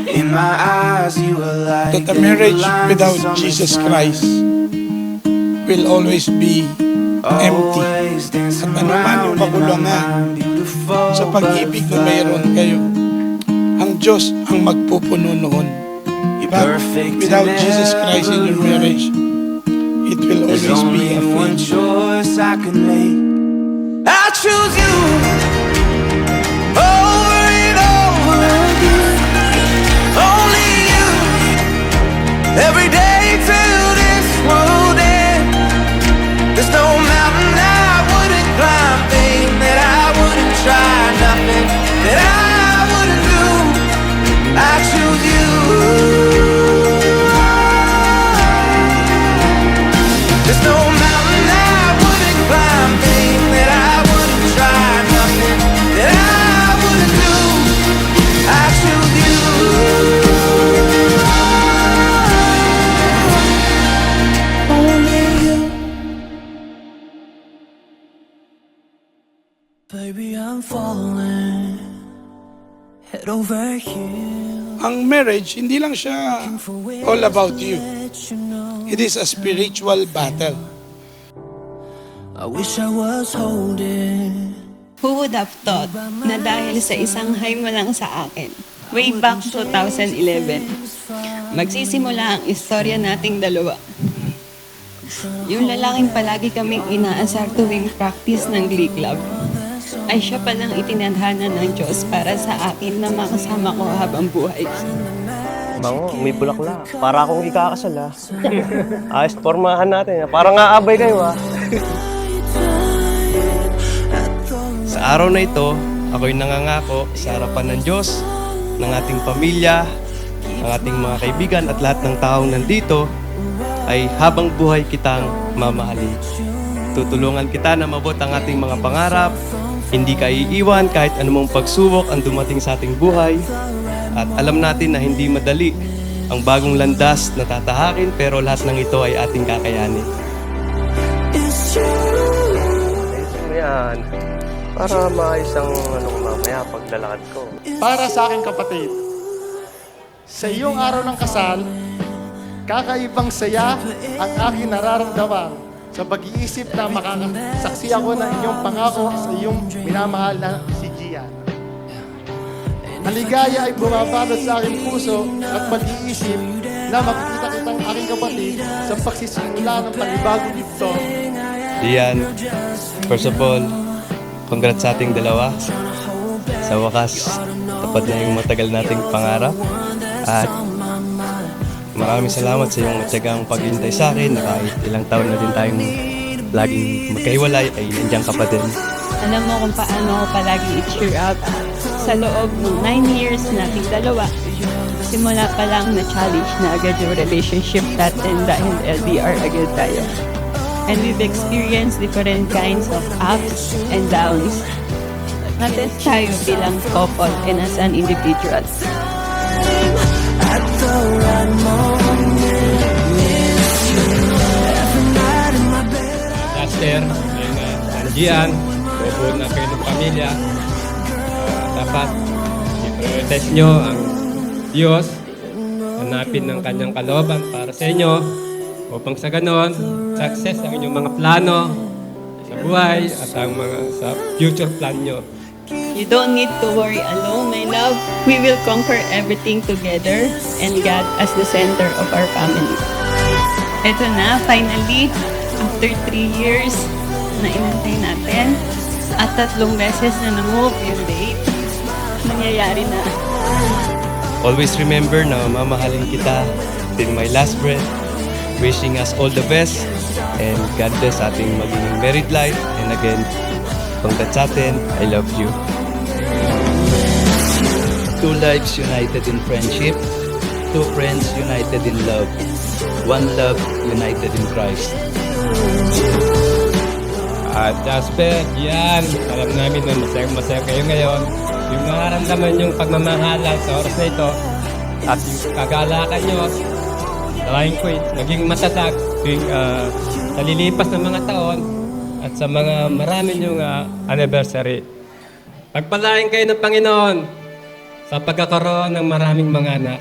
In my eyes, you were like that a marriage without Jesus Christ will always be empty. At anuman yung kakulangan sa pag-ibig na mayroon kayo, ang Diyos ang magpupuno noon. But without Jesus Christ in your marriage, it will always be a one failure. choice I can make. I choose you over and over again. Only you. Every day till this world ends. There's no mountain I wouldn't climb, thing that I wouldn't try, nothing that I wouldn't do. I choose you. There's no mountain I wouldn't climb, thing that I wouldn't try, nothing that I wouldn't do. I choose you. Only you. Baby, I'm falling head over heels. Ang marriage, hindi lang siya all about you. It is a spiritual battle. I wish I was holding. Who would have thought na dahil sa isang hi mo lang sa akin, way back 2011, magsisimula ang istorya nating dalawa. Yung lalaking palagi kaming inaasar tuwing practice ng Glee Club, ay siya palang itinadhana ng Diyos para sa akin na makasama ko habang buhay. Bango, may bulaklak. Para akong ikakasal, ha. Ayos, pormahan natin, ha. Parang aabay kayo, ha. Sa araw na ito, ako'y nangangako sa harapan ng Diyos, ng ating pamilya, ng ating mga kaibigan at lahat ng taong nandito, ay habang buhay kitang mamahalin. Tutulungan kita na maabot ang ating mga pangarap, hindi ka iiwan kahit anumang pagsubok ang dumating sa ating buhay. At alam natin na hindi madali ang bagong landas na tatahakin, pero lahat ng ito ay ating kakayanin. Yan. Para maayos ang mamaya paglalakad ko. Para sa aking kapatid, sa iyong araw ng kasal, kakaibang saya ang aking nararamdaman sa pag-iisip na makakasaksi ako ng inyong pangako sa iyong minamahal na si Gian. Ang ligaya ay bumabalot sa aking puso at pag-iisip na makikita kitang aking kapatid sa pagsisimula ng panibagong ito. Diyan, first of all, congrats sa ating dalawa. Sa wakas, tapad na yung matagal nating pangarap. At maraming salamat sa iyong matyagang paghintay sa akin na kahit ilang taon na din tayong laging magkahiwalay ay nandiyan ka pa din. Alam mo kung paano ako palagi i-cheer up sa loob ng 9 years nating dalawa. Simula pa lang na-challenge na agad yung relationship natin dahil LDR agad tayo. And we've experienced different kinds of ups and downs. Natin tayo bilang couple and as an individual. Lester, Gian, buo na kayo ng pamilya. Dapat i-prioritize nyo ang Diyos, hanapin ng kanyang kalooban para sa inyo upang sa ganon, success ang inyong mga plano sa buhay at ang mga sa future plan nyo. You don't need to worry alone, my love. We will conquer everything together and God as the center of our family. Ito na, finally, after 3 years na inantay natin at 3 beses na na-move yung date, nangyayari na. Always remember na mamahalin kita till my last breath. Wishing us all the best and God bless ating magiging married life. And again, congrats sa atin. I love you. Two lives united in friendship, two friends united in love, one love united in Christ. At Jasper, Gian, alam namin na masaya kayo ngayon. Yung nararamdaman yung pagmamahalan sa oras na ito at yung kagalakan nyo, nawain ko naging matatag tuwing sa lilipas ng mga taon at sa mga marami yung anniversary. Pagpalain kayo ng Panginoon sa pagkakaroon ng maraming mga anak.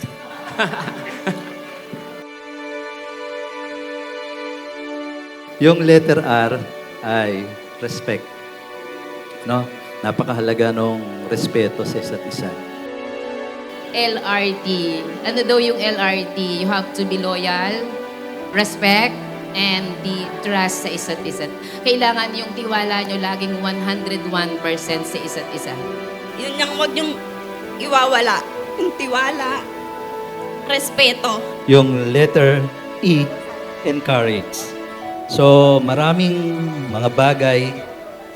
Yung letter R ay respect. No? Napakahalaga nung respeto sa isa't isa. LRT. Ano daw yung LRT? You have to be loyal, respect, and the trust sa isa't isa. Kailangan yung tiwala nyo laging 101% sa isa't isa. Yun yung huwag yung iwawala. Yung tiwala, respeto. Yung letter E, encourage. So, maraming mga bagay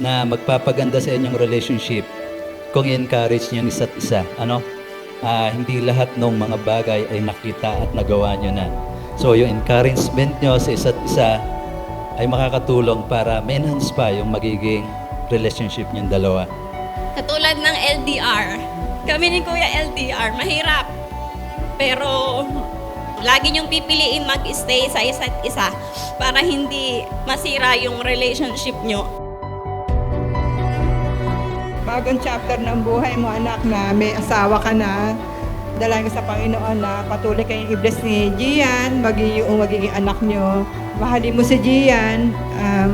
na magpapaganda sa inyong relationship kung i-encourage niyo ang isa't isa. Ano? Hindi lahat ng mga bagay ay nakita at nagawa niyo na. So, yung encouragement niyo sa isa't isa ay makakatulong para ma-enhance pa yung magiging relationship niyong dalawa. Katulad ng LDR. Kami ni Kuya LDR, mahirap. Pero lagi niyong pipiliin mag-stay sa isa't isa para hindi masira yung relationship niyo. Bagong chapter ng buhay mo, anak, na may asawa ka na. Dalangin ka sa Panginoon na patuloy kayong i-bless ni Gian, magiging anak nyo. Mahalin mo si Gian,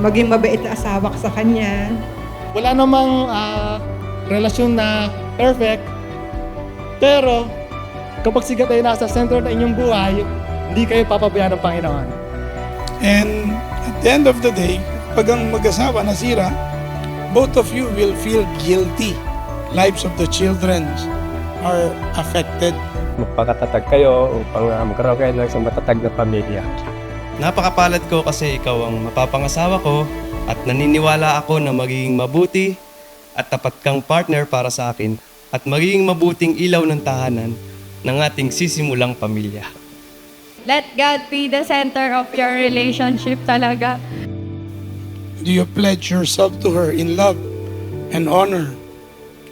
maging mabait na asawa ka sa kanya. Wala namang relasyon na perfect, pero kapag sigat ay nasa center ng inyong buhay, hindi kayo papabayaan ng Panginoon. And at the end of the day, pag ang mag-asawa nasira, both of you will feel guilty. Lives of the children are affected. Magpakatatag kayo upang magkaroon kayo ng isang matatag na pamilya. Napakapalad ko kasi ikaw ang mapapangasawa ko at naniniwala ako na magiging mabuti at tapat kang partner para sa akin at magiging mabuting ilaw ng tahanan ng ating sisimulang pamilya. Let God be the center of your relationship talaga. Do you pledge yourself to her in love and honor,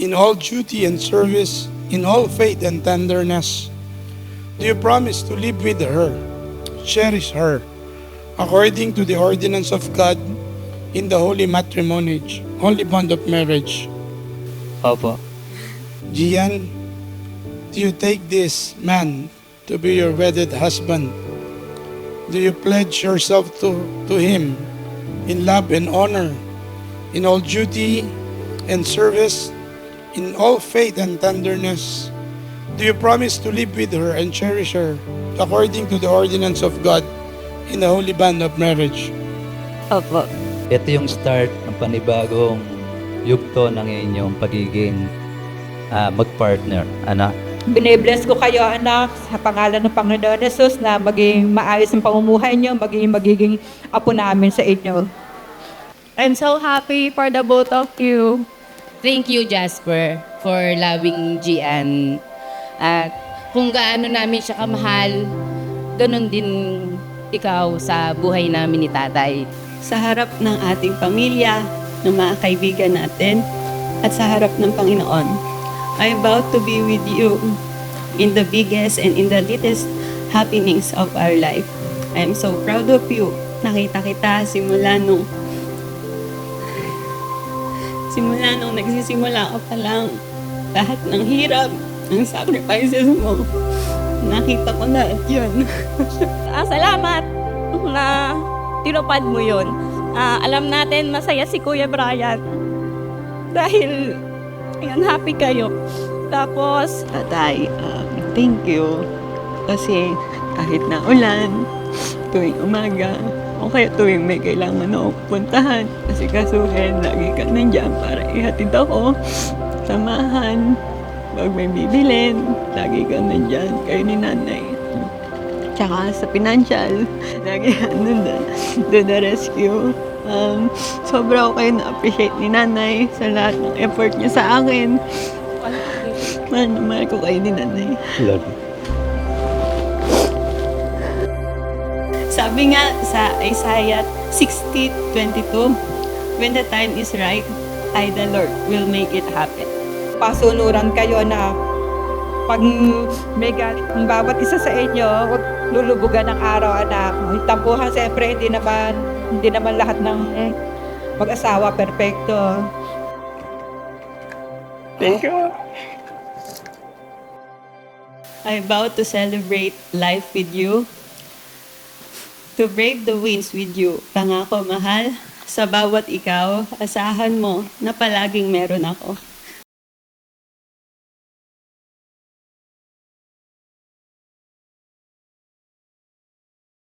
in all duty and service, in all faith and tenderness? Do you promise to live with her, cherish her, according to the ordinance of God in the holy matrimony, holy bond of marriage? Opo. Gian, do you take this man to be your wedded husband? Do you pledge yourself to him in love and honor, in all duty and service, in all faith and tenderness? Do you promise to live with her and cherish her according to the ordinance of God in the holy bond of marriage? Opo. Ito yung start ng panibagong yugto ng inyong pagiging mag-partner, anak. Binibless ko kayo, anak, sa pangalan ng Panginoon Jesus na maging maayos ang pamumuhay nyo, magiging apo namin sa inyo. I'm so happy for the both of you. Thank you, Jasper, for loving Gian. At kung gaano namin siya kamahal, ganun din ikaw sa buhay namin ni Tatay. Sa harap ng ating pamilya, ng mga kaibigan natin, at sa harap ng Panginoon, I vow to be with you in the biggest and in the littlest happenings of our life. I am so proud of you. Nakita kita simula nung nagsisimula ka pa lang. Lahat ng hirap, ng sacrifices mo, nakita ko na yun. Salamat na tinupad mo yun. Alam natin masaya si Kuya Brian dahil ayan, happy kayo. Tapos, Tatay, thank you. Kasi kahit na ulan, tuwing umaga, o kaya tuwing may kailangan na puntahan, kasi kasuhin, lagi ka nandiyan para ihatid ako. Samahan, pag may bibilin, lagi ka nandiyan, kayo ni Nanay. Tsaka sa financial, lagi do the rescue. Sobra ko kayo na-appreciate ni Nanay sa lahat ng effort niya sa akin. Mahal ko kayo ni Nanay. Love you. Sabi nga sa Isaiah 60:22, when the time is right, I, the Lord, will make it happen. Pasunuran kayo na pag may galit ang bawat isa sa inyo, huwag lulubugan ng araw, anak. Tampuhan, siyempre, hindi naman lahat ng mag-asawa perfecto. Thank you. I vow to celebrate life with you, to brave the winds with you. Pangako, mahal, sa bawat ikaw, asahan mo na palaging meron ako.